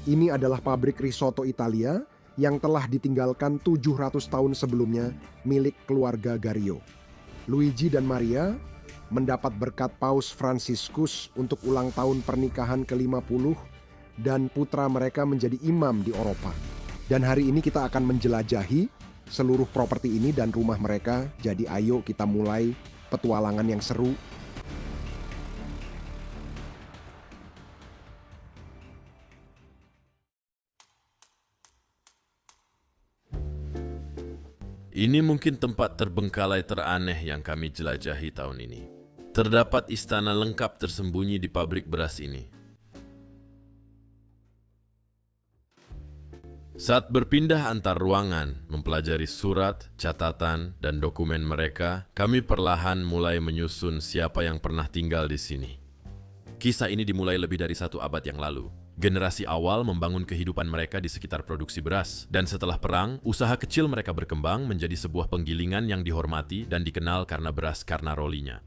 Ini adalah pabrik risotto Italia yang telah ditinggalkan 700 tahun sebelumnya milik keluarga Gario. Luigi dan Maria mendapat berkat Paus Fransiskus untuk ulang tahun pernikahan ke-50 dan putra mereka menjadi imam di Eropa. Dan hari ini kita akan menjelajahi seluruh properti ini dan rumah mereka. Jadi ayo kita mulai petualangan yang seru. Ini mungkin tempat terbengkalai teraneh yang kami jelajahi tahun ini. Terdapat istana lengkap tersembunyi di pabrik beras ini. Saat berpindah antar ruangan, mempelajari surat, catatan, dan dokumen mereka, kami perlahan mulai menyusun siapa yang pernah tinggal di sini. Kisah ini dimulai lebih dari 1 abad yang lalu. Generasi awal membangun kehidupan mereka di sekitar produksi beras, dan setelah perang, usaha kecil mereka berkembang menjadi sebuah penggilingan yang dihormati dan dikenal karena beras Carnarolinya.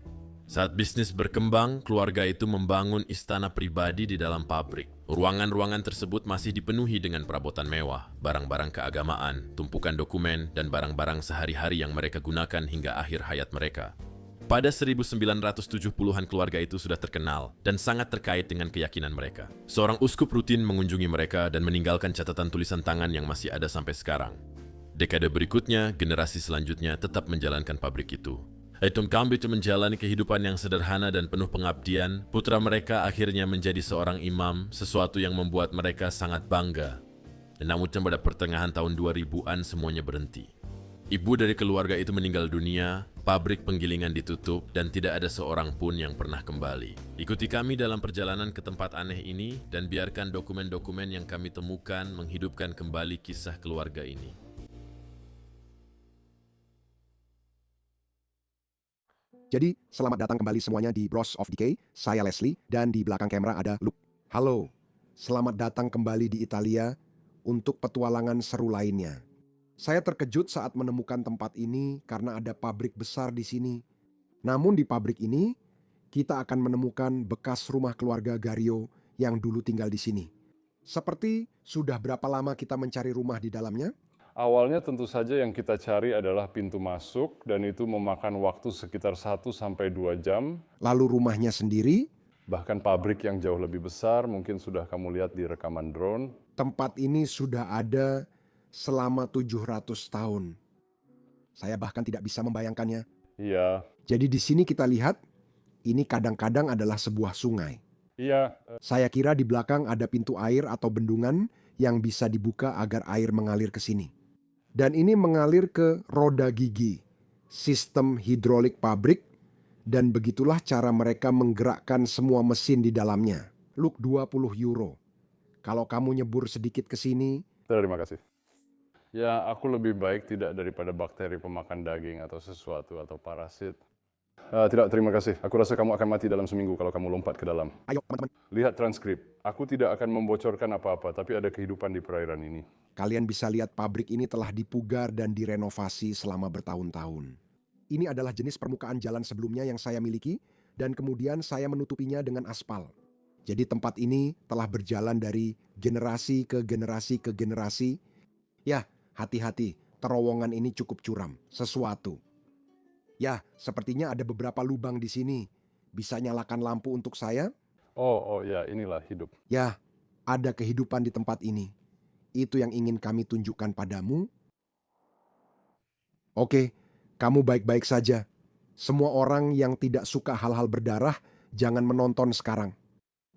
Saat bisnis berkembang, keluarga itu membangun istana pribadi di dalam pabrik. Ruangan-ruangan tersebut masih dipenuhi dengan perabotan mewah, barang-barang keagamaan, tumpukan dokumen, dan barang-barang sehari-hari yang mereka gunakan hingga akhir hayat mereka. Pada 1970-an keluarga itu sudah terkenal dan sangat terkait dengan keyakinan mereka. Seorang uskup rutin mengunjungi mereka dan meninggalkan catatan tulisan tangan yang masih ada sampai sekarang. Dekade berikutnya, generasi selanjutnya tetap menjalankan pabrik itu. Aitum Kambi menjalani kehidupan yang sederhana dan penuh pengabdian. Putra mereka akhirnya menjadi seorang imam, sesuatu yang membuat mereka sangat bangga. Namun pada pertengahan tahun 2000-an semuanya berhenti. Ibu dari keluarga itu meninggal dunia, pabrik penggilingan ditutup, dan tidak ada seorang pun yang pernah kembali. Ikuti kami dalam perjalanan ke tempat aneh ini, dan biarkan dokumen-dokumen yang kami temukan menghidupkan kembali kisah keluarga ini. Jadi, selamat datang kembali semuanya di Bros of Decay. Saya Leslie, dan di belakang kamera ada Luke. Halo, selamat datang kembali di Italia untuk petualangan seru lainnya. Saya terkejut saat menemukan tempat ini karena ada pabrik besar di sini. Namun di pabrik ini, kita akan menemukan bekas rumah keluarga Gario yang dulu tinggal di sini. Seperti sudah berapa lama kita mencari rumah di dalamnya? Awalnya tentu saja yang kita cari adalah pintu masuk dan itu memakan waktu sekitar 1-2 jam. Lalu rumahnya sendiri? Bahkan pabrik yang jauh lebih besar mungkin sudah kamu lihat di rekaman drone. Tempat ini sudah ada selama 700 tahun. Saya bahkan tidak bisa membayangkannya. Iya, Jadi di sini kita lihat, ini kadang-kadang adalah sebuah sungai. iya, Saya kira di belakang ada pintu air atau bendungan yang bisa dibuka agar air mengalir ke sini. Dan ini mengalir ke roda gigi, sistem hidrolik pabrik, dan begitulah cara mereka menggerakkan semua mesin di dalamnya. Look, 20 euro. Kalau kamu nyebur sedikit ke sini, terima kasih. Ya, aku lebih baik tidak daripada bakteri pemakan daging atau sesuatu atau parasit. Tidak, terima kasih. Aku rasa kamu akan mati dalam seminggu kalau kamu lompat ke dalam. ayo teman-teman, Lihat transkrip. Aku tidak akan membocorkan apa-apa, tapi ada kehidupan di perairan ini. kalian bisa lihat pabrik ini telah dipugar dan direnovasi selama bertahun-tahun. Ini adalah jenis permukaan jalan sebelumnya yang saya miliki, dan kemudian saya menutupinya dengan aspal. Jadi tempat ini telah berjalan dari generasi ke generasi ke generasi. Ya, hati-hati, terowongan ini cukup curam. Sesuatu. Ya, sepertinya ada beberapa lubang di sini. Bisa nyalakan lampu untuk saya? Oh ya, inilah hidup. Ya, ada kehidupan di tempat ini. Itu yang ingin kami tunjukkan padamu. Oke, kamu baik-baik saja. Semua orang yang tidak suka hal-hal berdarah, jangan menonton sekarang.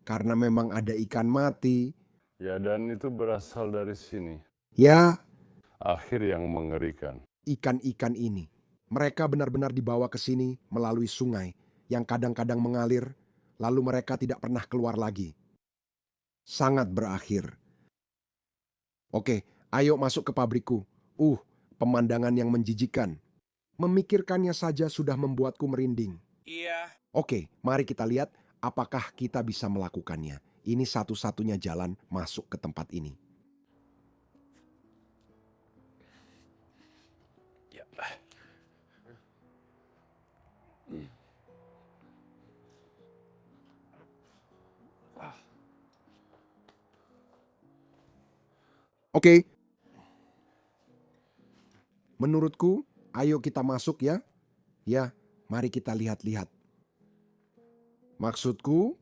Karena memang ada ikan mati. Ya, dan itu berasal dari sini. Ya, Akhir yang mengerikan. ikan-ikan ini. Mereka benar-benar dibawa ke sini melalui sungai yang kadang-kadang mengalir, lalu mereka tidak pernah keluar lagi. Sangat berakhir. Oke, ayo masuk ke pabrikku. Pemandangan yang menjijikan. Memikirkannya saja sudah membuatku merinding. Iya. Oke, mari kita lihat apakah kita bisa melakukannya. Ini satu-satunya jalan masuk ke tempat ini. Ya. Oke. Menurutku, ayo kita masuk ya. Ya, mari kita lihat-lihat. Maksudku,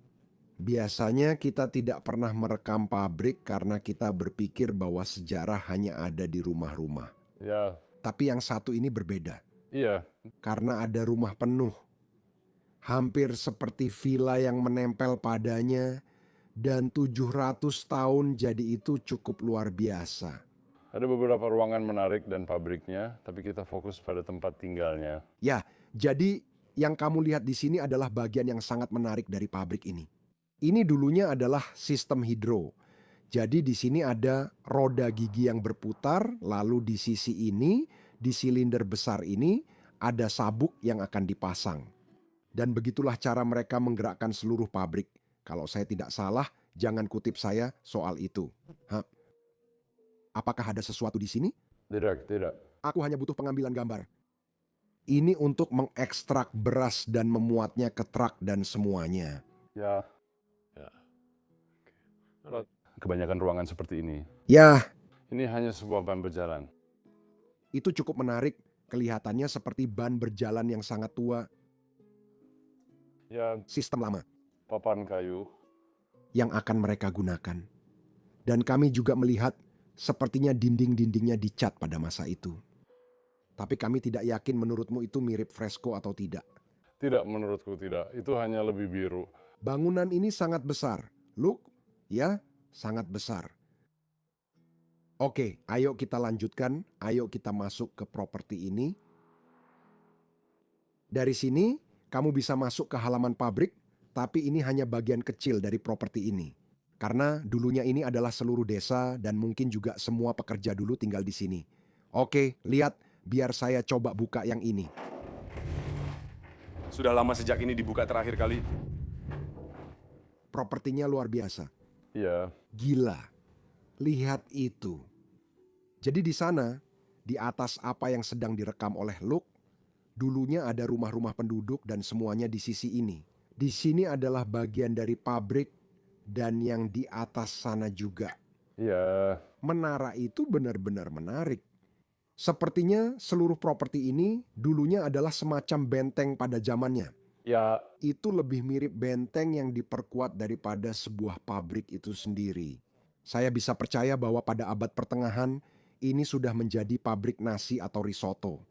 biasanya kita tidak pernah merekam pabrik karena kita berpikir bahwa sejarah hanya ada di rumah-rumah. Ya, Tapi yang satu ini berbeda, iya, karena ada rumah penuh. Hampir seperti villa yang menempel padanya, dan 700 tahun jadi itu cukup luar biasa. ada beberapa ruangan menarik dan pabriknya, tapi kita fokus pada tempat tinggalnya. Ya, jadi yang kamu lihat di sini adalah bagian yang sangat menarik dari pabrik ini. Ini dulunya adalah sistem hidro. Jadi di sini ada roda gigi yang berputar, lalu di sisi ini, di silinder besar ini, ada sabuk yang akan dipasang. Dan begitulah cara mereka menggerakkan seluruh pabrik. Kalau saya tidak salah, jangan kutip saya soal itu. Hah? Apakah ada sesuatu di sini? Tidak, tidak. Aku hanya butuh pengambilan gambar. Ini untuk mengekstrak beras dan memuatnya ke truk dan semuanya. Ya, Ya. kebanyakan ruangan seperti ini. Ya, Ini hanya sebuah ban berjalan. itu cukup menarik. Kelihatannya seperti ban berjalan yang sangat tua, Ya, sistem lama papan kayu. yang akan mereka gunakan. Dan kami juga melihat sepertinya dinding-dindingnya dicat pada masa itu. Tapi kami tidak yakin menurutmu itu mirip fresko atau tidak. Tidak, menurutku tidak. Itu hanya lebih biru. Bangunan ini sangat besar. Look, ya, sangat besar. Oke, ayo kita lanjutkan. Ayo kita masuk ke properti ini. Dari sini, kamu bisa masuk ke halaman pabrik, tapi ini hanya bagian kecil dari properti ini. Karena dulunya ini adalah seluruh desa dan mungkin juga semua pekerja dulu tinggal di sini. Oke, lihat, biar saya coba buka yang ini. Sudah lama sejak ini dibuka terakhir kali. Propertinya luar biasa. Iya, Gila. Lihat itu. Jadi di sana, di atas apa yang sedang direkam oleh Luke, dulunya ada rumah-rumah penduduk dan semuanya di sisi ini. Di sini adalah bagian dari pabrik dan yang di atas sana juga. iya. Menara itu benar-benar menarik. Sepertinya seluruh properti ini dulunya adalah semacam benteng pada zamannya. Ya, Itu lebih mirip benteng yang diperkuat daripada sebuah pabrik itu sendiri. Saya bisa percaya bahwa pada abad pertengahan ini sudah menjadi pabrik nasi atau risotto.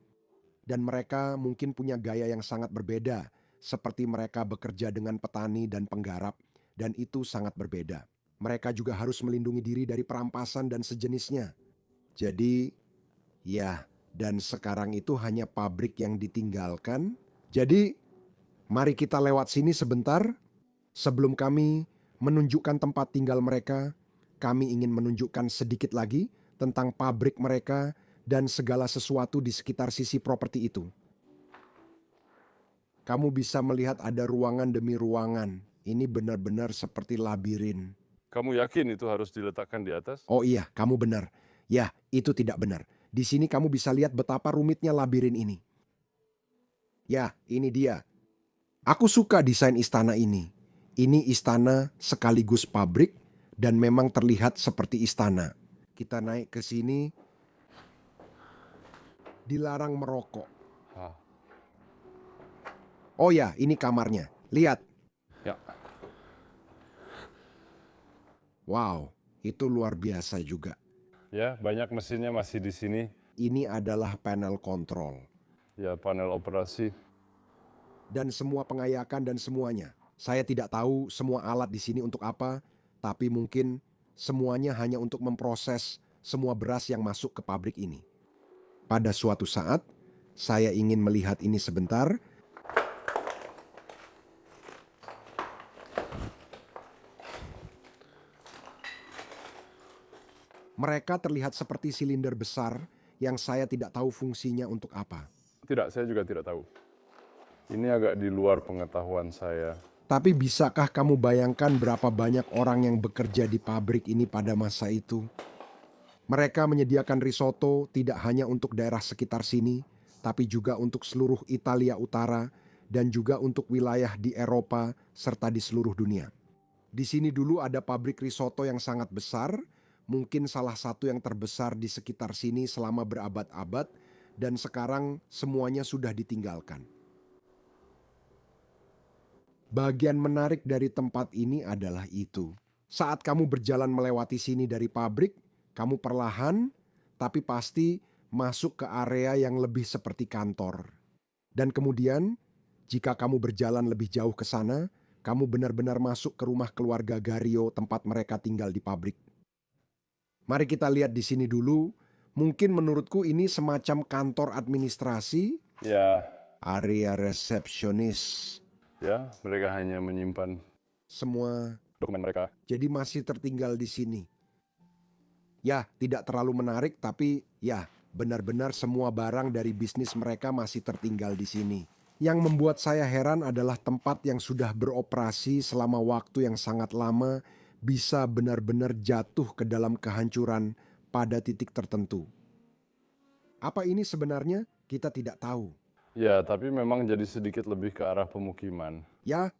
Dan mereka mungkin punya gaya yang sangat berbeda, seperti mereka bekerja dengan petani dan penggarap, dan itu sangat berbeda. Mereka juga harus melindungi diri dari perampasan dan sejenisnya. Jadi, ya, dan sekarang itu hanya pabrik yang ditinggalkan. Jadi, mari kita lewat sini sebentar. Sebelum kami menunjukkan tempat tinggal mereka, kami ingin menunjukkan sedikit lagi tentang pabrik mereka dan segala sesuatu di sekitar sisi properti itu. Kamu bisa melihat ada ruangan demi ruangan. Ini benar-benar seperti labirin. kamu yakin itu harus diletakkan di atas? Oh iya, kamu benar. Ya, itu tidak benar. Di sini kamu bisa lihat betapa rumitnya labirin ini. Ya, ini dia. Aku suka desain istana ini. Ini istana sekaligus pabrik dan memang terlihat seperti istana. Kita naik ke sini. Dilarang merokok. Ah, Oh ya, ini kamarnya. Lihat. ya, Wow, itu luar biasa juga. ya, banyak mesinnya masih di sini. Ini adalah panel kontrol. Ya, panel operasi. Dan semua pengayakan dan semuanya. Saya tidak tahu semua alat di sini untuk apa, tapi mungkin semuanya hanya untuk memproses semua beras yang masuk ke pabrik ini. Pada suatu saat, saya ingin melihat ini sebentar. Mereka terlihat seperti silinder besar yang saya tidak tahu fungsinya untuk apa. Tidak, saya juga tidak tahu. Ini agak di luar pengetahuan saya. Tapi bisakah kamu bayangkan berapa banyak orang yang bekerja di pabrik ini pada masa itu? Mereka menyediakan risotto tidak hanya untuk daerah sekitar sini, tapi juga untuk seluruh Italia Utara dan juga untuk wilayah di Eropa serta di seluruh dunia. Di sini dulu ada pabrik risotto yang sangat besar, Mungkin salah satu yang terbesar di sekitar sini selama berabad-abad dan sekarang semuanya sudah ditinggalkan. Bagian menarik dari tempat ini adalah itu. Saat kamu berjalan melewati sini dari pabrik, kamu perlahan tapi pasti masuk ke area yang lebih seperti kantor. Dan kemudian, jika kamu berjalan lebih jauh ke sana, kamu benar-benar masuk ke rumah keluarga Gario tempat mereka tinggal di pabrik. Mari kita lihat di sini dulu. Mungkin menurutku ini semacam kantor administrasi, Ya, area resepsionis, ya, mereka hanya menyimpan semua dokumen mereka. jadi masih tertinggal di sini. Ya, tidak terlalu menarik, tapi ya, benar-benar semua barang dari bisnis mereka masih tertinggal di sini. Yang membuat saya heran adalah tempat yang sudah beroperasi selama waktu yang sangat lama bisa benar-benar jatuh ke dalam kehancuran pada titik tertentu. Apa ini sebenarnya? Kita tidak tahu. Ya, tapi memang jadi sedikit lebih ke arah pemukiman. Ya,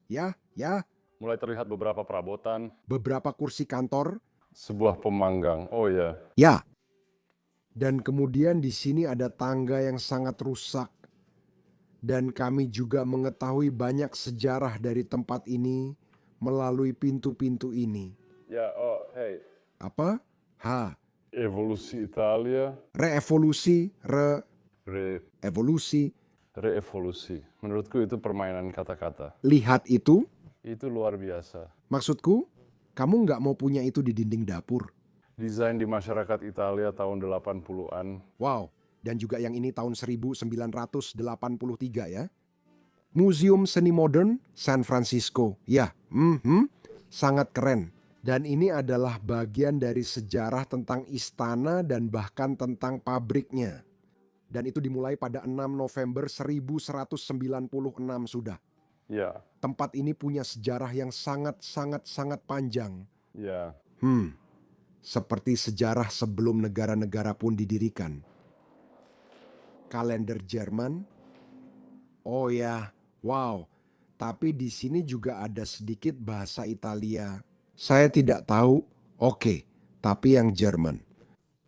Mulai terlihat beberapa perabotan, beberapa kursi kantor. sebuah pemanggang. Oh ya, Ya. Dan kemudian di sini ada tangga yang sangat rusak. Dan kami juga mengetahui banyak sejarah dari tempat ini melalui pintu-pintu ini. ya, oh, hey, Apa? evolusi Italia, Reevolusi, reevolusi. reevolusi. Menurutku itu permainan kata-kata. Lihat itu. Itu luar biasa. Maksudku, kamu nggak mau punya itu di dinding dapur. Desain di masyarakat Italia tahun 80-an. Wow, dan juga yang ini tahun 1983 ya. Museum Seni Modern San Francisco. Ya, sangat keren. Dan ini adalah bagian dari sejarah tentang istana dan bahkan tentang pabriknya. Dan itu dimulai pada 6 November 1196 sudah. Ya, Tempat ini punya sejarah yang sangat panjang. ya, Seperti sejarah sebelum negara-negara pun didirikan. Kalender Jerman. Oh ya, wow. Tapi di sini juga ada sedikit bahasa Italia. Saya tidak tahu. Oke, tapi yang Jerman.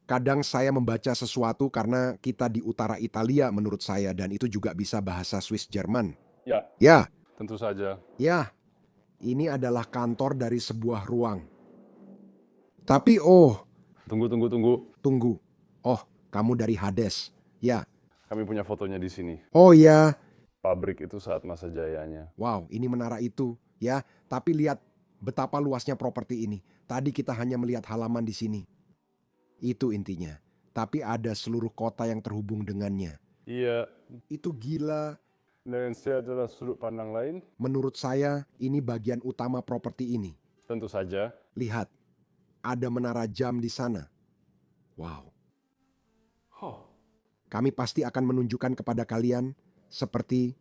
Kadang saya membaca sesuatu karena kita di utara Italia menurut saya dan itu juga bisa bahasa Swiss Jerman. ya, Ya, tentu saja. ya. Ini adalah kantor dari sebuah ruang. Tapi Tunggu. tunggu. Oh, kamu dari Hades. Ya. Kami punya fotonya di sini. Oh ya. Pabrik itu saat masa jayanya. Wow, ini menara itu. Ya, tapi lihat betapa luasnya properti ini. Tadi kita hanya melihat halaman di sini. Itu intinya. Tapi ada seluruh kota yang terhubung dengannya. Iya, Itu gila. dan secara sudut pandang lain, Menurut saya, ini bagian utama properti ini. tentu saja. Lihat, ada menara jam di sana. Wow. Kami pasti akan menunjukkan kepada kalian seperti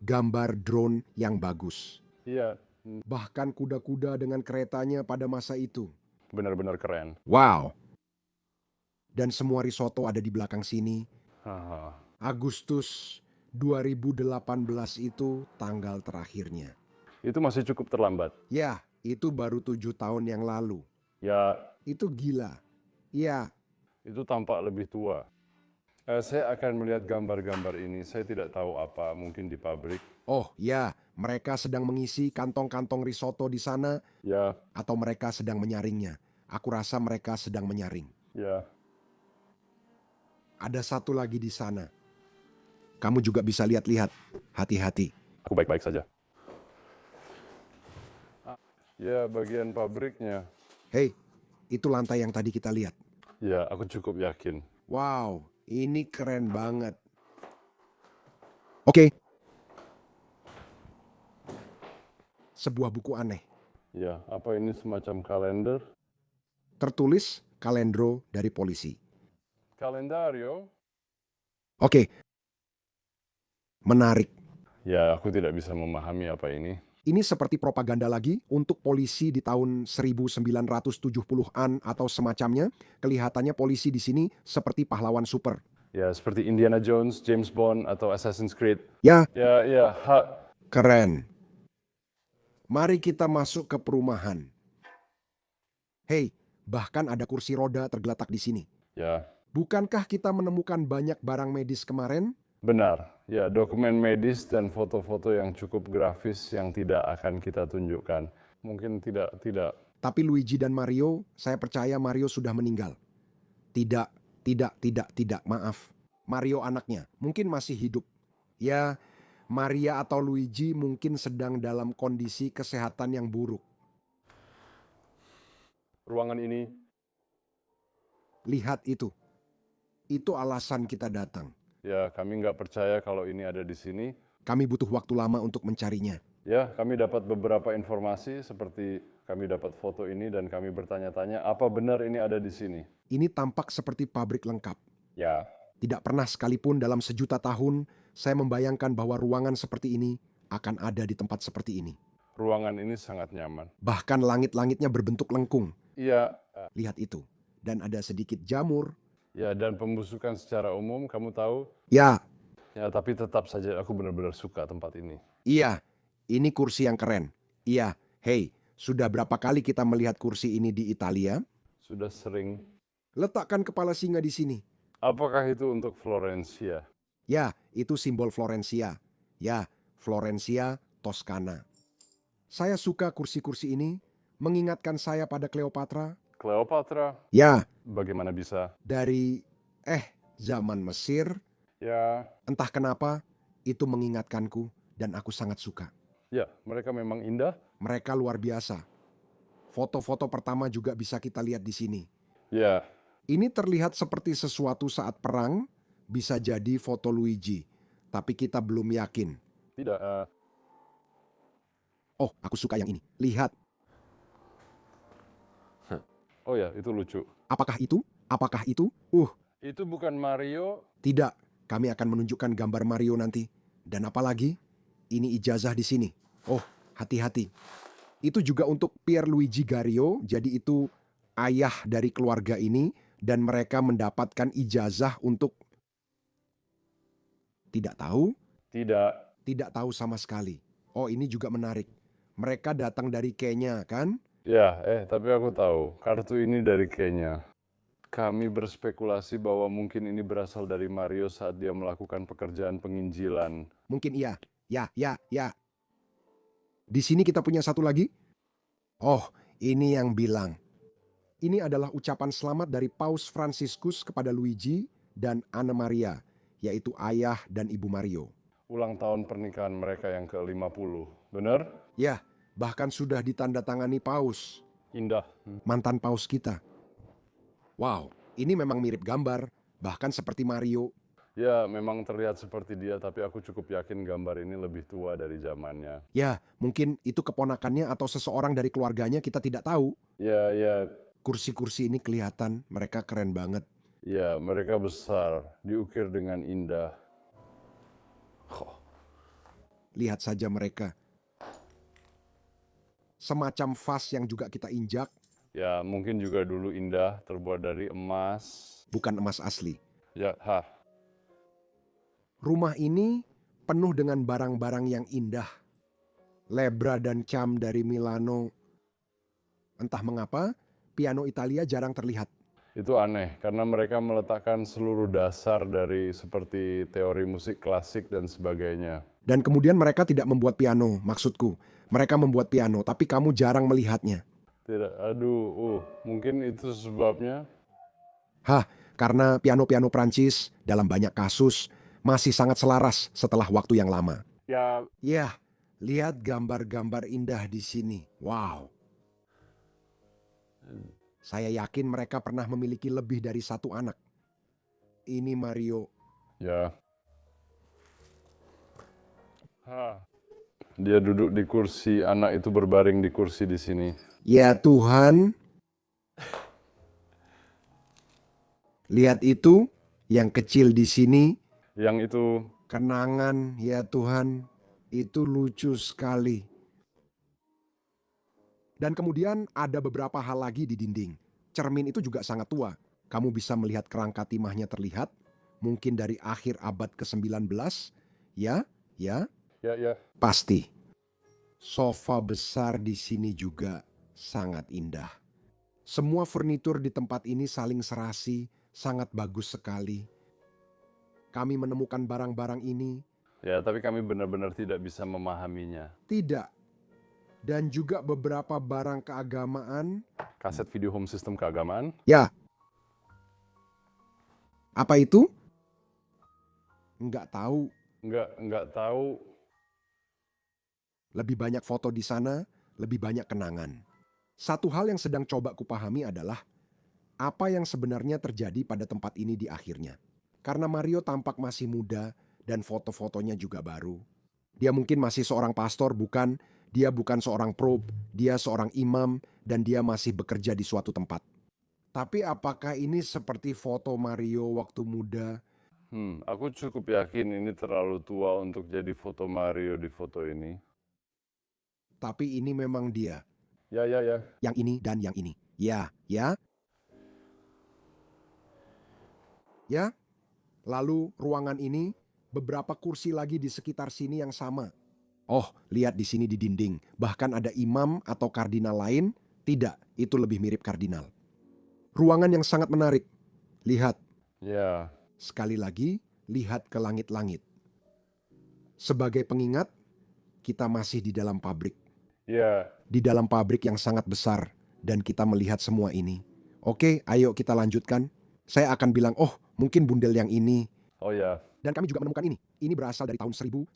gambar drone yang bagus. Iya, Bahkan kuda-kuda dengan keretanya pada masa itu. benar-benar keren. Wow. Dan semua risotto ada di belakang sini. Haha. Agustus 2018 itu tanggal terakhirnya. Itu masih cukup terlambat. Ya, itu baru 7 tahun yang lalu. Ya, Itu gila. Ya, itu tampak lebih tua. Saya akan melihat gambar-gambar ini. Saya tidak tahu apa, mungkin di pabrik. oh ya, mereka sedang mengisi kantong-kantong risotto di sana Ya, atau mereka sedang menyaringnya. Aku rasa mereka sedang menyaring. ya, Ada satu lagi di sana. Kamu juga bisa lihat-lihat. Hati-hati. aku baik-baik saja. Ya, bagian pabriknya. Hei, itu lantai yang tadi kita lihat. Ya, aku cukup yakin. Wow, ini keren banget. Oke. Sebuah buku aneh. Ya, apa ini semacam kalender? Tertulis Kalendro dari polisi. Kalendario? Oke. Menarik. Ya, aku tidak bisa memahami apa ini. Ini seperti propaganda lagi untuk polisi di tahun 1970-an atau semacamnya. Kelihatannya polisi di sini seperti pahlawan super. Ya, seperti Indiana Jones, James Bond, atau Assassin's Creed. Ya, Ya, keren. Mari kita masuk ke perumahan. Hei, Bahkan ada kursi roda tergeletak di sini. Ya, Bukankah kita menemukan banyak barang medis kemarin? benar. Ya, dokumen medis dan foto-foto yang cukup grafis yang tidak akan kita tunjukkan. Mungkin tidak. Tapi Luigi dan Mario, saya percaya Mario sudah meninggal. Tidak, maaf. Mario anaknya, mungkin masih hidup. Ya, Maria atau Luigi mungkin sedang dalam kondisi kesehatan yang buruk. Ruangan ini, Lihat itu. Itu alasan kita datang. ya kami nggak percaya kalau ini ada di sini. Kami butuh waktu lama untuk mencarinya. Ya, kami dapat beberapa informasi seperti kami dapat foto ini dan kami bertanya-tanya apa benar ini ada di sini. Ini tampak seperti pabrik lengkap. Ya, Tidak pernah sekalipun dalam sejuta tahun saya membayangkan bahwa ruangan seperti ini akan ada di tempat seperti ini. ruangan ini sangat nyaman. Bahkan langit-langitnya berbentuk lengkung. Iya, Lihat itu. Dan ada sedikit jamur. ya dan pembusukan secara umum kamu tahu. Ya, Ya, tapi tetap saja aku benar-benar suka tempat ini. iya. Ini kursi yang keren. Iya, hey, sudah berapa kali kita melihat kursi ini di Italia? Sudah sering. Letakkan kepala singa di sini. Apakah itu untuk Florencia? Ya, itu simbol Florencia. Ya, Florencia, Toskana. Saya suka kursi-kursi ini, mengingatkan saya pada Cleopatra. Cleopatra, Ya, bagaimana bisa? dari zaman Mesir, Ya, entah kenapa itu mengingatkanku dan aku sangat suka. ya, mereka memang indah. Mereka luar biasa. Foto-foto pertama juga bisa kita lihat di sini. Ya, Ini terlihat seperti sesuatu saat perang, bisa jadi foto Luigi, tapi kita belum yakin. tidak. Oh, aku suka yang ini. Lihat, Oh ya, itu lucu. apakah itu? Apakah itu? Itu bukan Mario. Tidak. Kami akan menunjukkan gambar Mario nanti. Dan apalagi, ini ijazah di sini. Oh, hati-hati. Itu juga untuk Pierluigi Gario, jadi itu ayah dari keluarga ini, dan mereka mendapatkan ijazah untuk... Tidak tahu? Tidak. Tidak tahu sama sekali. Oh, ini juga menarik. Mereka datang dari Kenya, kan? Ya, tapi aku tahu. Kartu ini dari Kenya. Kami berspekulasi bahwa mungkin ini berasal dari Mario saat dia melakukan pekerjaan penginjilan. Mungkin iya. Ya. Di sini kita punya satu lagi. Oh, ini yang bilang. Ini adalah ucapan selamat dari Paus Franciscus kepada Luigi dan Anna Maria, yaitu ayah dan ibu Mario. Ulang tahun pernikahan mereka yang ke-50. Benar? Ya, bahkan sudah ditandatangani Paus, Indah. mantan Paus kita. Wow, ini memang mirip gambar, bahkan seperti Mario. Ya, memang terlihat seperti dia, tapi aku cukup yakin gambar ini lebih tua dari zamannya. Ya, mungkin itu keponakannya atau seseorang dari keluarganya, kita tidak tahu. Ya, Kursi-kursi ini kelihatan, mereka keren banget. ya, mereka besar, diukir dengan indah. Lihat saja mereka. Semacam vas yang juga kita injak, Ya, mungkin juga dulu indah, terbuat dari emas. bukan emas asli. Ya, Rumah ini penuh dengan barang-barang yang indah. Lebra dan Cham dari Milano. Entah mengapa, piano Italia jarang terlihat. itu aneh, karena mereka meletakkan seluruh dasar dari seperti teori musik klasik dan sebagainya. Dan kemudian mereka tidak membuat piano, maksudku. Mereka membuat piano, tapi kamu jarang melihatnya. Tidak, mungkin itu sebabnya. Karena piano-piano Prancis dalam banyak kasus masih sangat selaras setelah waktu yang lama. Ya, Ya, lihat gambar-gambar indah di sini. Wow. Saya yakin mereka pernah memiliki lebih dari satu anak. Ini Mario. ya. Dia duduk di kursi, anak itu berbaring di kursi di sini. Ya Tuhan. Lihat itu, yang kecil di sini. Yang itu, Kenangan, ya Tuhan. Itu lucu sekali. Dan kemudian ada beberapa hal lagi di dinding. Cermin itu juga sangat tua. Kamu bisa melihat kerangka timahnya terlihat. Mungkin dari akhir abad ke-19. Ya. ya. Pasti. Sofa besar di sini juga sangat indah. Semua furnitur di tempat ini saling serasi, sangat bagus sekali. Kami menemukan barang-barang ini, Ya, tapi kami benar-benar tidak bisa memahaminya. tidak. Dan juga beberapa barang keagamaan. Kaset video home system keagamaan? Ya. Apa itu? Enggak tahu. Enggak tahu. Lebih banyak foto di sana, lebih banyak kenangan. Satu hal yang sedang coba kupahami adalah apa yang sebenarnya terjadi pada tempat ini di akhirnya. Karena Mario tampak masih muda dan foto-fotonya juga baru. Dia mungkin masih seorang pastor, bukan? Dia bukan seorang probe, dia seorang imam, dan dia masih bekerja di suatu tempat. Tapi apakah ini seperti foto Mario waktu muda? Aku cukup yakin ini terlalu tua untuk jadi foto Mario di foto ini. Tapi ini memang dia. Ya. Yang ini dan yang ini. Ya. Lalu ruangan ini, beberapa kursi lagi di sekitar sini yang sama. Oh, lihat di sini di dinding. Bahkan ada imam atau kardinal lain. Tidak, itu lebih mirip kardinal. Ruangan yang sangat menarik. Lihat. Ya. Sekali lagi, lihat ke langit-langit. Sebagai pengingat, kita masih di dalam pabrik. Ya. Di dalam pabrik yang sangat besar. Dan kita melihat semua ini. Oke, ayo kita lanjutkan. Saya akan bilang, oh mungkin bundel yang ini. Oh ya. Dan kami juga menemukan ini. Ini berasal dari tahun 1966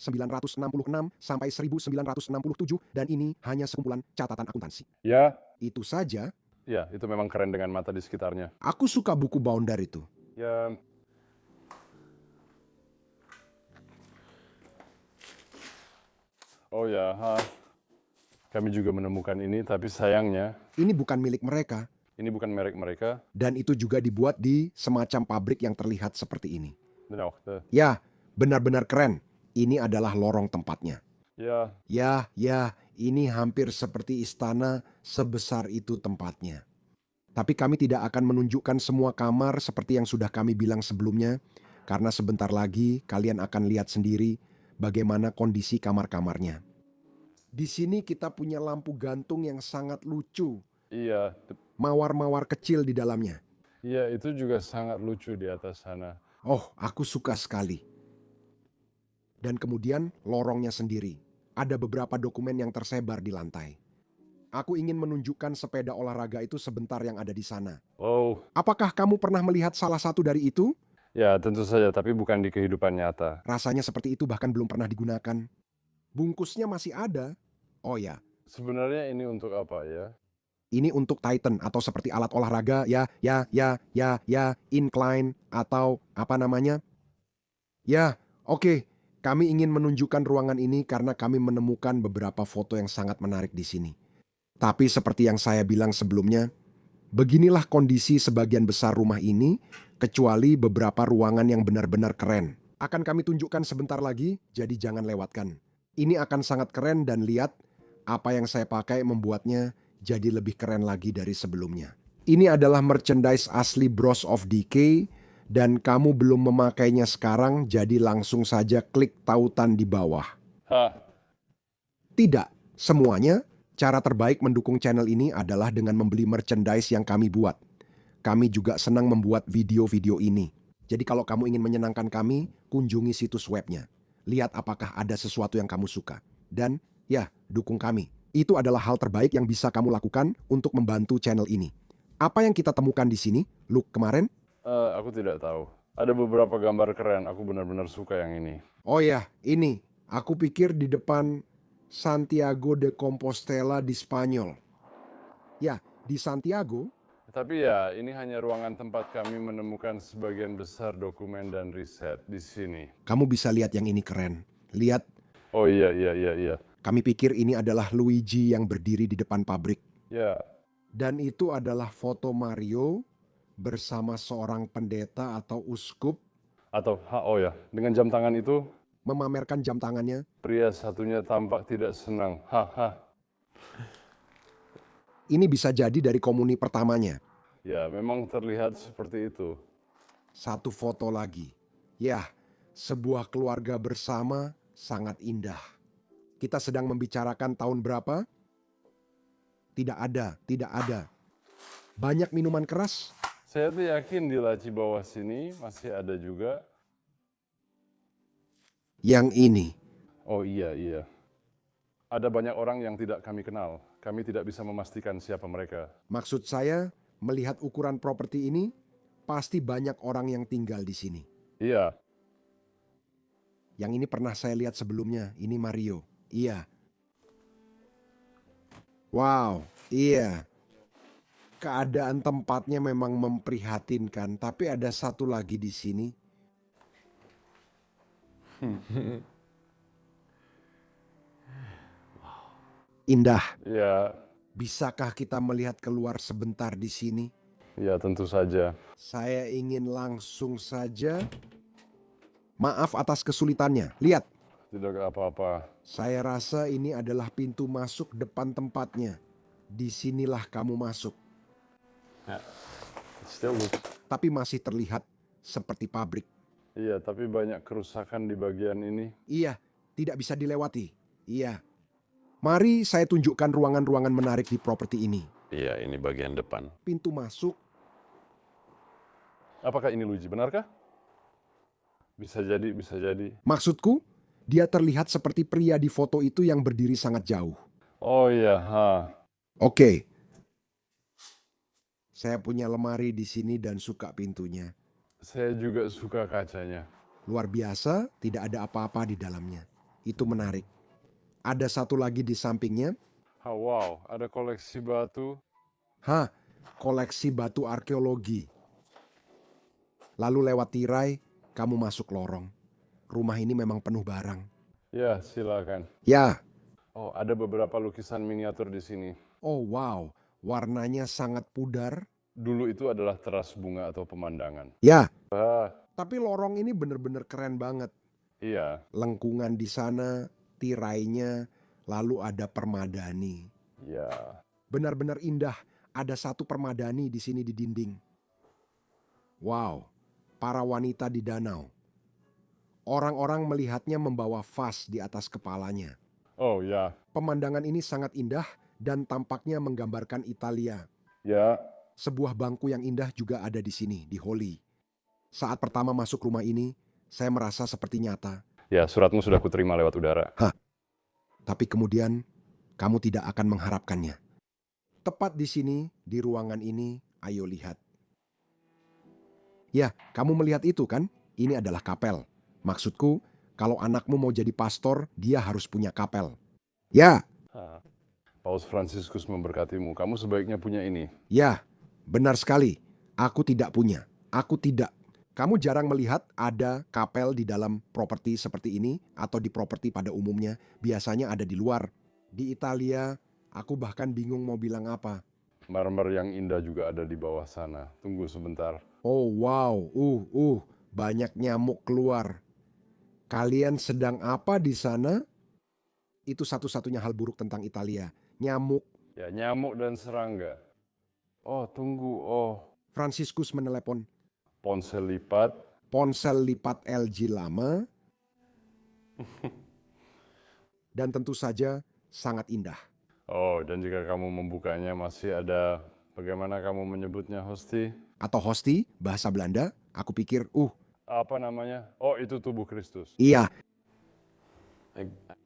sampai 1967. Dan ini hanya sekumpulan catatan akuntansi. Ya. Itu saja. Ya, itu memang keren dengan mata di sekitarnya. Aku suka buku Bounder itu. Ya. Oh ya, kami juga menemukan ini, tapi sayangnya Ini bukan milik mereka. ini bukan merek mereka. Dan itu juga dibuat di semacam pabrik yang terlihat seperti ini. No, Ya, benar-benar keren. Ini adalah lorong tempatnya. ya, Ya, ini hampir seperti istana, sebesar itu tempatnya. Tapi kami tidak akan menunjukkan semua kamar seperti yang sudah kami bilang sebelumnya, karena sebentar lagi kalian akan lihat sendiri bagaimana kondisi kamar-kamarnya. Di sini kita punya lampu gantung yang sangat lucu, iya, mawar-mawar kecil di dalamnya. iya itu juga sangat lucu di atas sana. Oh, aku suka sekali. Dan kemudian lorongnya sendiri. Ada beberapa dokumen yang tersebar di lantai. Aku ingin menunjukkan sepeda olahraga itu sebentar yang ada di sana. Oh, Apakah kamu pernah melihat salah satu dari itu? ya tentu saja, tapi bukan di kehidupan nyata. Rasanya seperti itu bahkan belum pernah digunakan. Bungkusnya masih ada. Oh ya, Sebenarnya ini untuk apa ya? ini untuk Titan atau seperti alat olahraga ya, incline atau apa namanya? Ya, oke. Kami ingin menunjukkan ruangan ini karena kami menemukan beberapa foto yang sangat menarik di sini. Tapi seperti yang saya bilang sebelumnya, beginilah kondisi sebagian besar rumah ini, kecuali beberapa ruangan yang benar-benar keren. Akan kami tunjukkan sebentar lagi, jadi jangan lewatkan. Ini akan sangat keren dan lihat apa yang saya pakai membuatnya jadi lebih keren lagi dari sebelumnya. Ini adalah merchandise asli Bros of Decay dan kamu belum memakainya sekarang, jadi langsung saja klik tautan di bawah. Tidak, semuanya. Cara terbaik mendukung channel ini adalah dengan membeli merchandise yang kami buat. Kami juga senang membuat video-video ini. Jadi kalau kamu ingin menyenangkan kami, kunjungi situs webnya. Lihat apakah ada sesuatu yang kamu suka. Dan ya, dukung kami. Itu adalah hal terbaik yang bisa kamu lakukan untuk membantu channel ini. Apa yang kita temukan di sini, Luke, kemarin? Aku tidak tahu. Ada beberapa gambar keren, aku benar-benar suka yang ini. Oh ya, ini. Aku pikir di depan Santiago de Compostela di Spanyol. Ya, di Santiago. Tapi ya, ini hanya ruangan tempat kami menemukan sebagian besar dokumen dan riset di sini. Kamu bisa lihat yang ini keren. Lihat, Oh iya. kami pikir ini adalah Luigi yang berdiri di depan pabrik. Ya, Dan itu adalah foto Mario bersama seorang pendeta atau uskup atau oh ya, dengan jam tangan itu, memamerkan jam tangannya. pria satunya tampak tidak senang. Ini bisa jadi dari komuni pertamanya. Ya, memang terlihat seperti itu. Satu foto lagi. Ya, sebuah keluarga bersama sangat indah. Kita sedang membicarakan tahun berapa? Tidak ada. banyak minuman keras. Saya tuh yakin di laci bawah sini masih ada juga. Yang ini, Oh iya, iya. Ada banyak orang yang tidak kami kenal. Kami tidak bisa memastikan siapa mereka. maksud saya, melihat ukuran properti ini, pasti banyak orang yang tinggal di sini. Iya, Yang ini pernah saya lihat sebelumnya, ini Mario. Iya. Wow, iya. Keadaan tempatnya memang memprihatinkan, tapi ada satu lagi di sini. Indah. iya, Bisakah kita melihat keluar sebentar di sini? iya tentu saja. Saya ingin langsung saja. Maaf atas kesulitannya. Lihat, Tidak apa-apa. saya rasa ini adalah pintu masuk depan tempatnya. Disinilah kamu masuk. Still looks. Tapi masih terlihat seperti pabrik. Iya, tapi banyak kerusakan di bagian ini. Iya, tidak bisa dilewati. Iya. Mari saya tunjukkan ruangan-ruangan menarik di properti ini. Iya, ini bagian depan. Pintu masuk. Apakah ini Luigi, benarkah? Bisa jadi, bisa jadi. Maksudku, dia terlihat seperti pria di foto itu yang berdiri sangat jauh. Oh iya, Oke. Saya punya lemari di sini dan suka pintunya. Saya juga suka kacanya. Luar biasa, tidak ada apa-apa di dalamnya. Itu menarik. Ada satu lagi di sampingnya. Wow, ada koleksi batu. Koleksi batu arkeologi. Lalu lewat tirai, kamu masuk lorong. Rumah ini memang penuh barang. Ya, silakan. Ya, Oh, ada beberapa lukisan miniatur di sini. oh wow, warnanya sangat pudar. Dulu itu adalah teras bunga atau pemandangan. Ya, Ah, tapi lorong ini bener-bener keren banget. iya, Lengkungan di sana, tirainya, lalu ada permadani. iya. Benar-benar indah. Ada satu permadani di sini di dinding. Wow, para wanita di danau. Orang-orang melihatnya membawa vas di atas kepalanya. Oh ya, Pemandangan ini sangat indah dan tampaknya menggambarkan Italia. ya. Sebuah bangku yang indah juga ada di sini, di Holi. Saat pertama masuk rumah ini, saya merasa seperti nyata. Ya, suratmu sudah kuterima lewat udara. Tapi kemudian, kamu tidak akan mengharapkannya. Tepat di sini, di ruangan ini, ayo lihat. Ya, kamu melihat itu kan? Ini adalah kapel. Maksudku, kalau anakmu mau jadi pastor, dia harus punya kapel. Ya, Paus Fransiskus memberkatimu. Kamu sebaiknya punya ini. ya, benar sekali. Aku tidak punya. Aku tidak. Kamu jarang melihat ada kapel di dalam properti seperti ini atau di properti pada umumnya. Biasanya ada di luar. Di Italia, aku bahkan bingung mau bilang apa. Marmer yang indah juga ada di bawah sana. Tunggu sebentar. Oh wow, banyak nyamuk keluar. Kalian sedang apa di sana? Itu satu-satunya hal buruk tentang Italia. Nyamuk. Ya, nyamuk dan serangga. Oh, tunggu. Oh, Fransiskus menelepon. ponsel lipat. Ponsel lipat LG lama. Dan tentu saja sangat indah. Oh, dan jika kamu membukanya masih ada, bagaimana kamu menyebutnya, Hosti? Atau hosti, bahasa Belanda. Aku pikir, Apa namanya? Oh, itu tubuh Kristus. iya.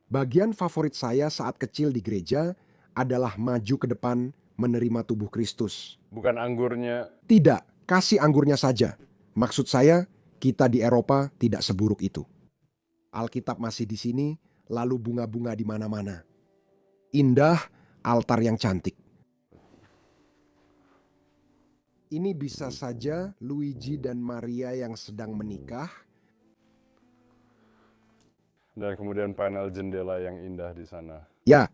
Bagian favorit saya saat kecil di gereja adalah maju ke depan menerima tubuh Kristus. Bukan anggurnya. Tidak, kasih anggurnya saja. Maksud saya, kita di Eropa tidak seburuk itu. Alkitab masih di sini, lalu bunga-bunga di mana-mana. Indah, altar yang cantik. Ini bisa saja Luigi dan Maria yang sedang menikah. Dan kemudian panel jendela yang indah di sana. Ya.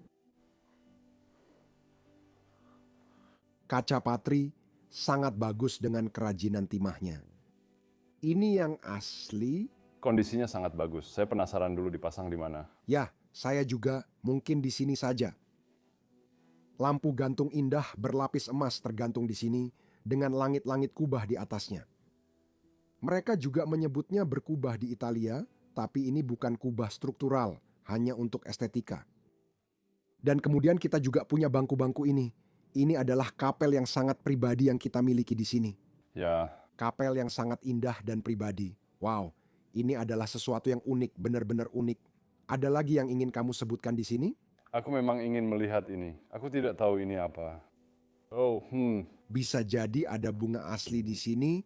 Kaca patri sangat bagus dengan kerajinan timahnya. Ini yang asli. Kondisinya sangat bagus. Saya penasaran dulu dipasang di mana. Ya, saya juga mungkin di sini saja. Lampu gantung indah berlapis emas tergantung di sini dengan langit-langit kubah di atasnya. Mereka juga menyebutnya berkubah di Italia, tapi ini bukan kubah struktural, hanya untuk estetika. Dan kemudian kita juga punya bangku-bangku ini. ini adalah kapel yang sangat pribadi yang kita miliki di sini. Ya, Kapel yang sangat indah dan pribadi. Wow, ini adalah sesuatu yang unik, benar-benar unik. Ada lagi yang ingin kamu sebutkan di sini? aku memang ingin melihat ini. Aku tidak tahu ini apa. Oh, Bisa jadi ada bunga asli di sini.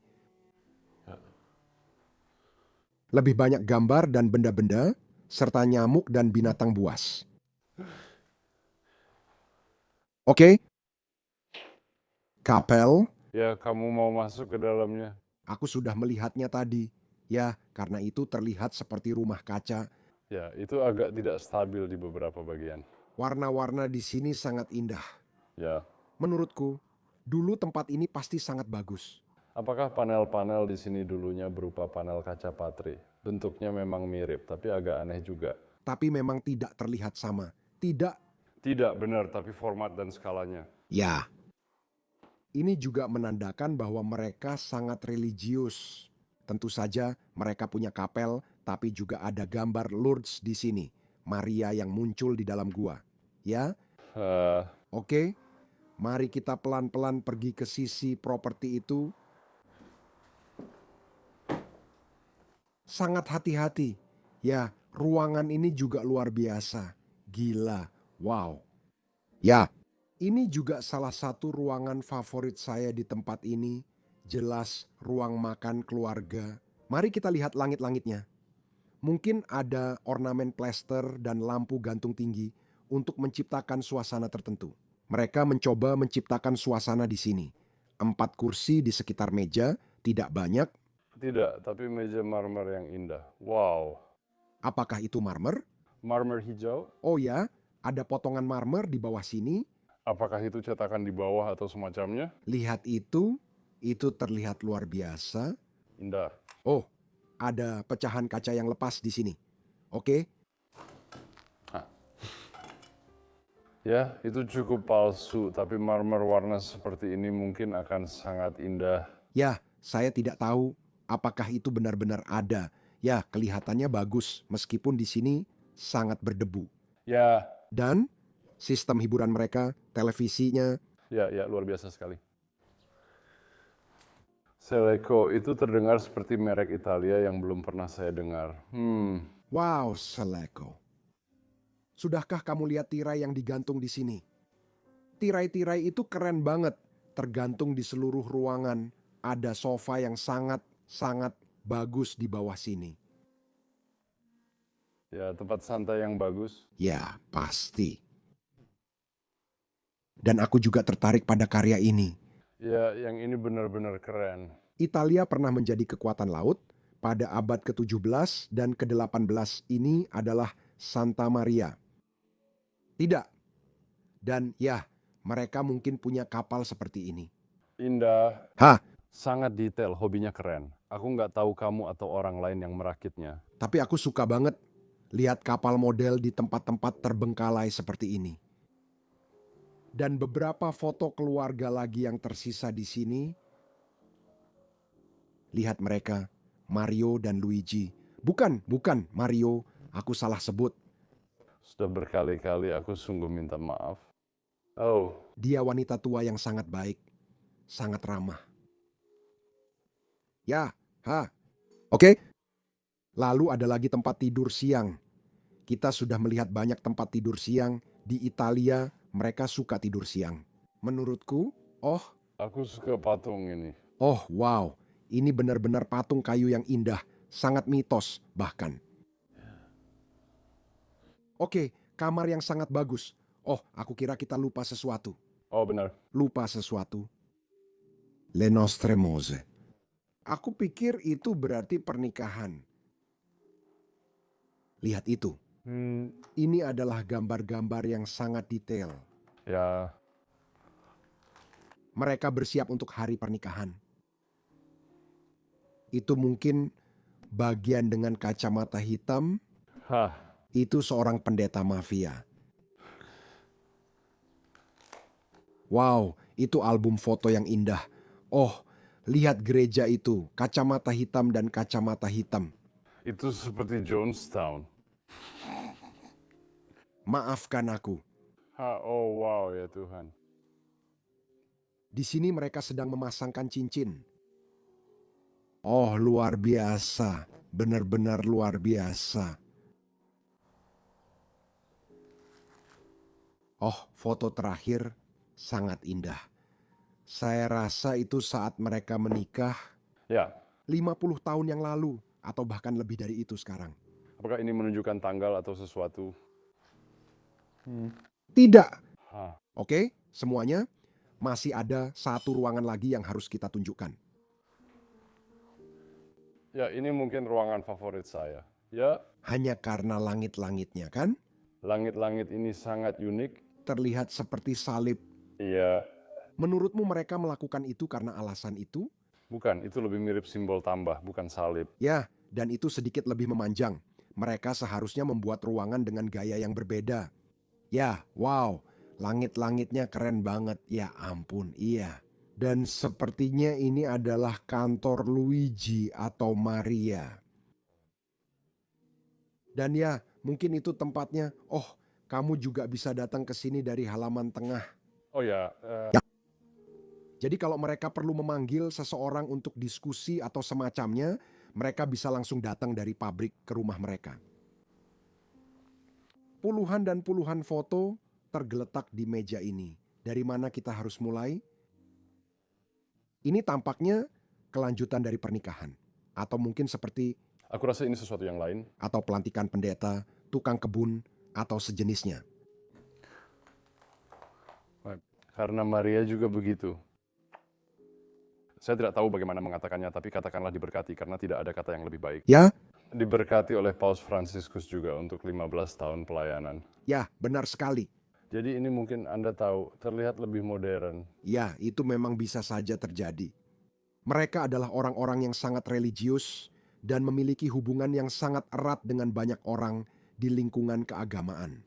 Lebih banyak gambar dan benda-benda, serta nyamuk dan binatang buas. Oke? Kapel, ya kamu mau masuk ke dalamnya? aku sudah melihatnya tadi. Ya, karena itu terlihat seperti rumah kaca. Ya, itu agak tidak stabil di beberapa bagian. Warna-warna di sini sangat indah. Ya, Menurutku, dulu tempat ini pasti sangat bagus. apakah panel-panel di sini dulunya berupa panel kaca patri? Bentuknya memang mirip, tapi agak aneh juga. Tapi memang tidak terlihat sama. Tidak, Tidak benar, tapi format dan skalanya. ya. Ini juga menandakan bahwa mereka sangat religius. Tentu saja mereka punya kapel, tapi juga ada gambar Lourdes di sini. Maria yang muncul di dalam gua. Ya, Eh, oke. Mari kita pelan-pelan pergi ke sisi properti itu. Sangat hati-hati. Ya, ruangan ini juga luar biasa. Gila, wow. Ya, ini juga salah satu ruangan favorit saya di tempat ini. Jelas ruang makan keluarga. Mari kita lihat langit-langitnya. Mungkin ada ornamen plester dan lampu gantung tinggi untuk menciptakan suasana tertentu. Mereka mencoba menciptakan suasana di sini. 4 kursi di sekitar meja, tidak banyak. tidak, tapi meja marmer yang indah. Wow. Apakah itu marmer? Marmer hijau? Oh ya, ada potongan marmer di bawah sini. Apakah itu cetakan di bawah atau semacamnya? Lihat itu terlihat luar biasa. Indah. Oh, ada pecahan kaca yang lepas di sini. Oke, Ya, itu cukup palsu, tapi marmer warna seperti ini mungkin akan sangat indah. ya, saya tidak tahu apakah itu benar-benar ada. Ya, kelihatannya bagus meskipun di sini sangat berdebu. Ya, Dan sistem hiburan mereka, televisinya, ya, luar biasa sekali. Seleco itu terdengar seperti merek Italia yang belum pernah saya dengar. wow, Seleco. Sudahkah kamu lihat tirai yang digantung di sini? Tirai-tirai itu keren banget, tergantung di seluruh ruangan. Ada sofa yang sangat bagus di bawah sini. Ya, tempat santai yang bagus. Ya, pasti. Dan aku juga tertarik pada karya ini. Ya, yang ini benar-benar keren. Italia pernah menjadi kekuatan laut. Pada abad ke-17 dan ke-18 ini adalah Santa Maria. Tidak. Dan ya, mereka mungkin punya kapal seperti ini. Indah, Hah, sangat detail, hobinya keren. Aku nggak tahu kamu atau orang lain yang merakitnya. tapi aku suka banget lihat kapal model di tempat-tempat terbengkalai seperti ini. Dan beberapa foto keluarga lagi yang tersisa di sini. Lihat mereka, Mario dan Luigi. Bukan Mario, aku salah sebut. Sudah berkali-kali aku sungguh minta maaf. Oh, Dia wanita tua yang sangat baik, sangat ramah. Ya, oke. Lalu ada lagi tempat tidur siang. Kita sudah melihat banyak tempat tidur siang. Di Italia, mereka suka tidur siang. Menurutku, aku suka patung ini. wow. Ini benar-benar patung kayu yang indah. Sangat mitos bahkan. Oke, kamar yang sangat bagus. Aku kira kita lupa sesuatu. Oh, benar. Lupa sesuatu. Le nostre mose. Aku pikir itu berarti pernikahan. Lihat itu. Ini adalah gambar-gambar yang sangat detail. Ya, Mereka bersiap untuk hari pernikahan. Itu mungkin bagian dengan kacamata hitam. Itu seorang pendeta mafia. Wow, itu album foto yang indah. Lihat gereja itu, kacamata hitam dan kacamata hitam. itu seperti Jonestown. Maafkan aku. Oh wow ya Tuhan. Di sini mereka sedang memasangkan cincin. Oh, luar biasa. Benar-benar luar biasa. Oh, foto terakhir sangat indah. Saya rasa itu saat mereka menikah Ya, 50 tahun yang lalu atau bahkan lebih dari itu sekarang. apakah ini menunjukkan tanggal atau sesuatu? Tidak. Hah. Oke, semuanya masih ada satu ruangan lagi yang harus kita tunjukkan. Ya, ini mungkin ruangan favorit saya. Ya, Hanya karena langit-langitnya kan? langit-langit ini sangat unik. Terlihat seperti salib. Iya, Menurutmu mereka melakukan itu karena alasan itu? bukan. Itu lebih mirip simbol tambah, bukan salib. Ya, dan itu sedikit lebih memanjang. Mereka seharusnya membuat ruangan dengan gaya yang berbeda. Ya, wow, langit-langitnya keren banget. Ya ampun, iya. Dan sepertinya ini adalah kantor Luigi atau Maria. Dan ya, mungkin itu tempatnya. Oh, kamu juga bisa datang ke sini dari halaman tengah. Oh ya, Jadi kalau mereka perlu memanggil seseorang untuk diskusi atau semacamnya, mereka bisa langsung datang dari pabrik ke rumah mereka. Puluhan dan puluhan foto tergeletak di meja ini. Dari mana kita harus mulai? Ini tampaknya kelanjutan dari pernikahan. Atau mungkin seperti aku rasa ini sesuatu yang lain. atau pelantikan pendeta, tukang kebun, atau sejenisnya. Karena Maria juga begitu. Saya tidak tahu bagaimana mengatakannya, tapi katakanlah diberkati karena tidak ada kata yang lebih baik. Ya, Diberkati oleh Paus Fransiskus juga untuk 15 tahun pelayanan. ya, benar sekali. Jadi ini mungkin Anda tahu, terlihat lebih modern. Ya, itu memang bisa saja terjadi. Mereka adalah orang-orang yang sangat religius dan memiliki hubungan yang sangat erat dengan banyak orang di lingkungan keagamaan.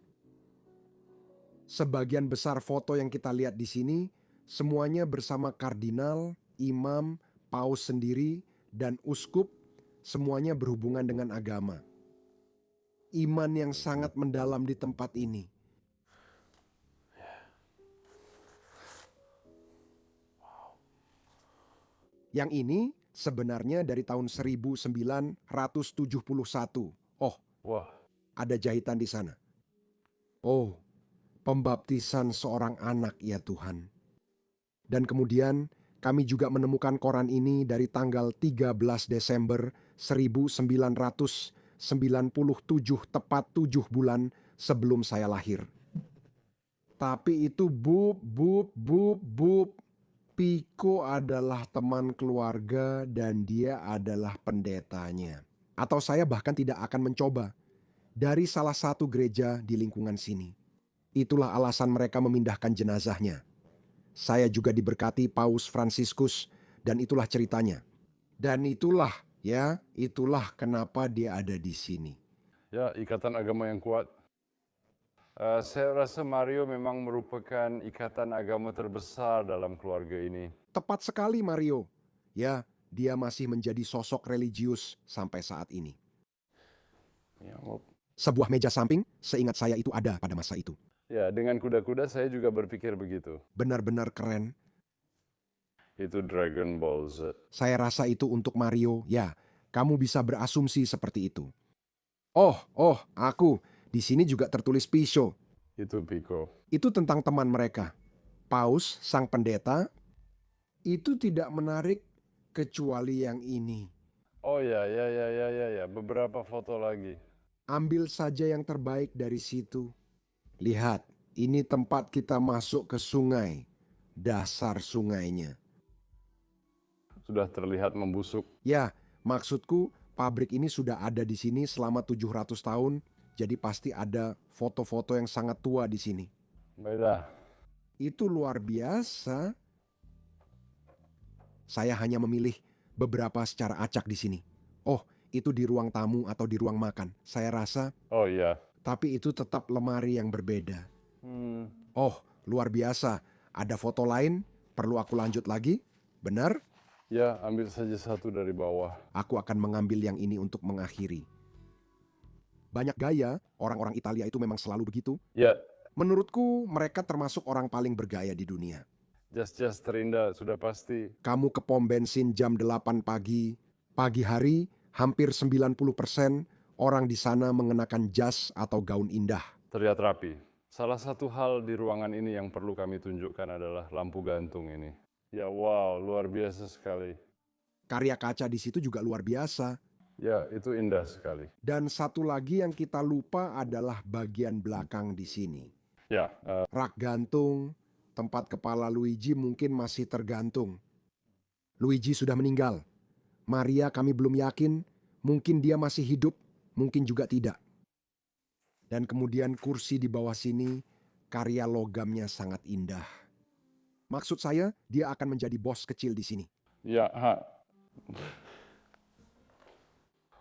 Sebagian besar foto yang kita lihat di sini, semuanya bersama kardinal, imam, paus sendiri, dan uskup, semuanya berhubungan dengan agama. Iman yang sangat mendalam di tempat ini. Yang ini sebenarnya dari tahun 1971. Oh, Wah, ada jahitan di sana. Oh, pembaptisan seorang anak ya Tuhan. Dan kemudian kami juga menemukan koran ini dari tanggal 13 Desember 1997, tepat 7 bulan sebelum saya lahir. Tapi itu bub. Pico adalah teman keluarga dan dia adalah pendetanya. Atau saya bahkan tidak akan mencoba dari salah satu gereja di lingkungan sini. Itulah alasan mereka memindahkan jenazahnya. Saya juga diberkati Paus Fransiskus dan itulah ceritanya. Dan itulah kenapa dia ada di sini. ya ikatan agama yang kuat. Saya rasa Mario memang merupakan ikatan agama terbesar dalam keluarga ini. Tepat sekali Mario. Ya, dia masih menjadi sosok religius sampai saat ini. Ya, Sebuah meja samping, seingat saya itu ada pada masa itu. ya, dengan kuda-kuda saya juga berpikir begitu. Benar-benar keren. Itu Dragon Ball Z. Saya rasa itu untuk Mario. Ya, kamu bisa berasumsi seperti itu. Oh, aku. Di sini juga tertulis Piso. Itu Pico. Itu tentang teman mereka. Paus, sang pendeta, itu tidak menarik kecuali yang ini. Oh ya. Beberapa foto lagi. Ambil saja yang terbaik dari situ. Lihat, ini tempat kita masuk ke sungai. Dasar sungainya. Sudah terlihat membusuk. Ya, maksudku pabrik ini sudah ada di sini selama 700 tahun. Jadi pasti ada foto-foto yang sangat tua di sini. Baiklah. Itu luar biasa. Saya hanya memilih beberapa secara acak di sini. Oh, itu di ruang tamu atau di ruang makan. Saya rasa, Oh iya. tapi itu tetap lemari yang berbeda. Oh, luar biasa. Ada foto lain? Perlu aku lanjut lagi? Benar? Ya, ambil saja satu dari bawah. Aku akan mengambil yang ini untuk mengakhiri. Banyak gaya, orang-orang Italia itu memang selalu begitu. Ya, Menurutku mereka termasuk orang paling bergaya di dunia. Jas-jas terindah, sudah pasti. Kamu ke pom bensin jam 8 pagi. Pagi hari, hampir 90% orang di sana mengenakan jas atau gaun indah. Terlihat rapi. Salah satu hal di ruangan ini yang perlu kami tunjukkan adalah lampu gantung ini. Ya wow, luar biasa sekali. Karya kaca di situ juga luar biasa. Ya, itu indah sekali. Dan satu lagi yang kita lupa adalah bagian belakang di sini. Ya, Rak gantung, tempat kepala Luigi mungkin masih tergantung. Luigi sudah meninggal. Maria kami belum yakin, mungkin dia masih hidup, mungkin juga tidak. Dan kemudian kursi di bawah sini, karya logamnya sangat indah. Maksud saya, dia akan menjadi bos kecil di sini. ya,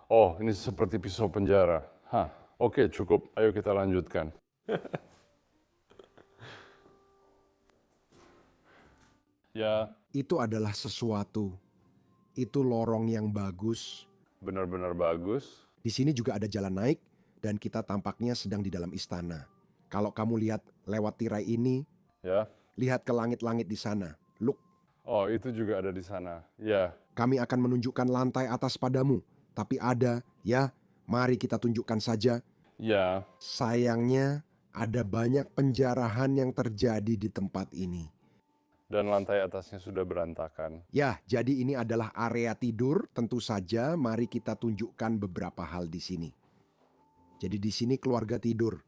Oh, ini seperti pisau penjara. Oke, cukup. Ayo kita lanjutkan. Ya, Itu adalah sesuatu. Itu lorong yang bagus. benar-benar bagus. Di sini juga ada jalan naik dan kita tampaknya sedang di dalam istana. Kalau kamu lihat lewat tirai ini, Ya. lihat ke langit-langit di sana. Look, Oh, itu juga ada di sana. Ya, kami akan menunjukkan lantai atas padamu. Tapi ada, ya, mari kita tunjukkan saja. ya. Sayangnya ada banyak penjarahan yang terjadi di tempat ini. Dan lantai atasnya sudah berantakan. Ya, jadi ini adalah area tidur. Tentu saja mari kita tunjukkan beberapa hal di sini. Jadi di sini keluarga tidur.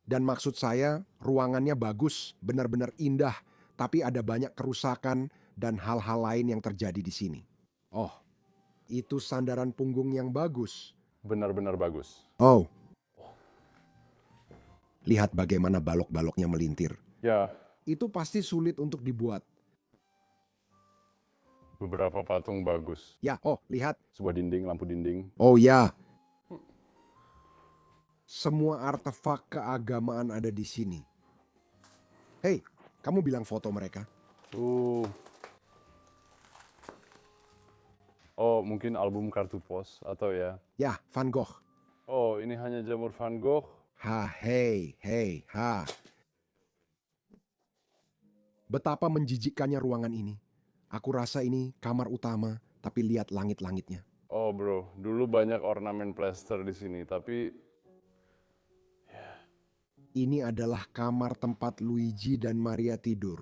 Dan maksud saya ruangannya bagus, benar-benar indah. Tapi ada banyak kerusakan dan hal-hal lain yang terjadi di sini. Oh, itu sandaran punggung yang bagus. Benar-benar bagus. Oh, lihat bagaimana balok-baloknya melintir. Ya, Itu pasti sulit untuk dibuat. beberapa patung bagus. Ya, oh lihat. Sebuah dinding, lampu dinding. Oh ya. Semua artefak keagamaan ada di sini. Hei, kamu bilang foto mereka? Oh, mungkin album kartu pos atau ya. Ya, Van Gogh. Oh, ini hanya jamur Van Gogh. Hei, ha. Betapa menjijikkannya ruangan ini. Aku rasa ini kamar utama, tapi lihat langit-langitnya. Oh, bro, dulu banyak ornamen plester di sini, tapi Ini adalah kamar tempat Luigi dan Maria tidur.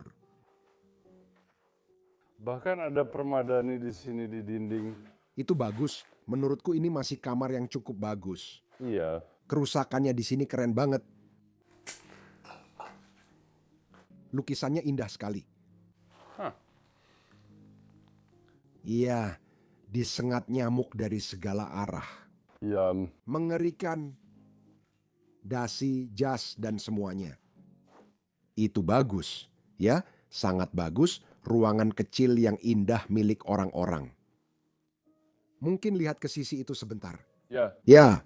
bahkan ada permadani di sini di dinding. Itu bagus. Menurutku ini masih kamar yang cukup bagus. Iya, Kerusakannya di sini keren banget. Lukisannya indah sekali. Iya, disengat nyamuk dari segala arah. iya, Mengerikan. Dasi, jas, dan semuanya. Itu bagus. Ya, sangat bagus. Ruangan kecil yang indah milik orang-orang. Mungkin lihat ke sisi itu sebentar. ya. Ya.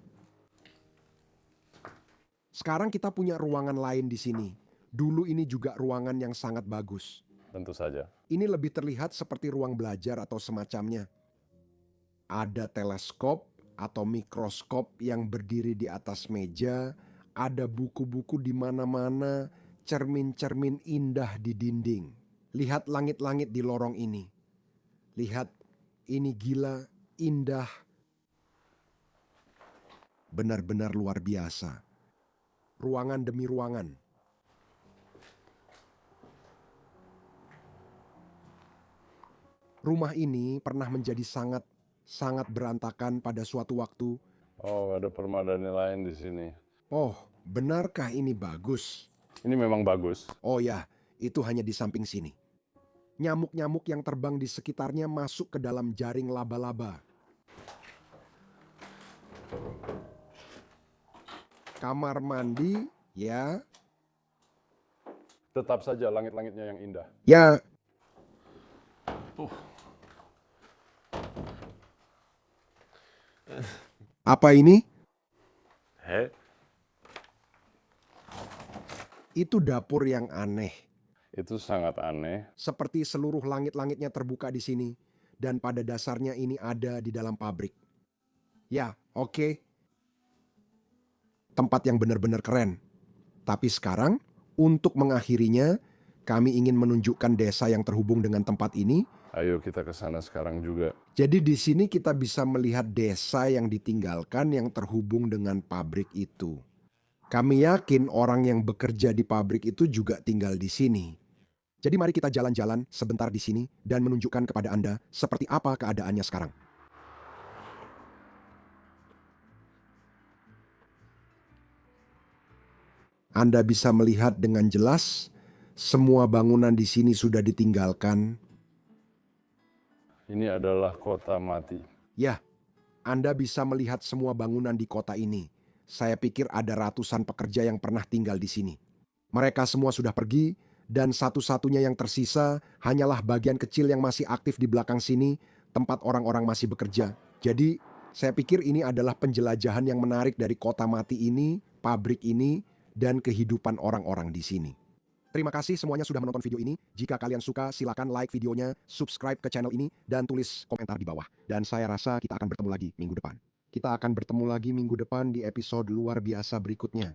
Sekarang kita punya ruangan lain di sini. Dulu ini juga ruangan yang sangat bagus. Tentu saja. Ini lebih terlihat seperti ruang belajar atau semacamnya. Ada teleskop atau mikroskop yang berdiri di atas meja. Ada buku-buku di mana-mana, cermin-cermin indah di dinding. Lihat langit-langit di lorong ini. Lihat, ini gila, indah. Benar-benar luar biasa. Ruangan demi ruangan. Rumah ini pernah menjadi sangat berantakan pada suatu waktu. Oh, ada permadani lain di sini. Oh, benarkah ini bagus? Ini memang bagus. Oh ya, itu hanya di samping sini. Nyamuk-nyamuk yang terbang di sekitarnya masuk ke dalam jaring laba-laba. Kamar mandi, ya. Tetap saja langit-langitnya yang indah. Ya. Apa ini? Itu dapur yang aneh. Itu sangat aneh. Seperti seluruh langit-langitnya terbuka di sini. Dan pada dasarnya ini ada di dalam pabrik. Ya, oke. Tempat yang benar-benar keren. Tapi sekarang, untuk mengakhirinya, Kami ingin menunjukkan desa yang terhubung dengan tempat ini. Ayo kita ke sana sekarang juga. Jadi di sini kita bisa melihat desa yang ditinggalkan yang terhubung dengan pabrik itu. Kami yakin orang yang bekerja di pabrik itu juga tinggal di sini. Jadi mari kita jalan-jalan sebentar di sini dan menunjukkan kepada Anda seperti apa keadaannya sekarang. Anda bisa melihat dengan jelas semua bangunan di sini sudah ditinggalkan. Ini adalah kota mati. Ya, Anda bisa melihat semua bangunan di kota ini. Saya pikir ada ratusan pekerja yang pernah tinggal di sini. Mereka semua sudah pergi, dan satu-satunya yang tersisa hanyalah bagian kecil yang masih aktif di belakang sini, tempat orang-orang masih bekerja. Jadi, saya pikir ini adalah penjelajahan yang menarik dari kota mati ini, pabrik ini, dan kehidupan orang-orang di sini. Terima kasih semuanya sudah menonton video ini. Jika kalian suka, silakan like videonya, subscribe ke channel ini, dan tulis komentar di bawah. Dan saya rasa kita akan bertemu lagi minggu depan. Kita akan bertemu lagi minggu depan di episode luar biasa berikutnya.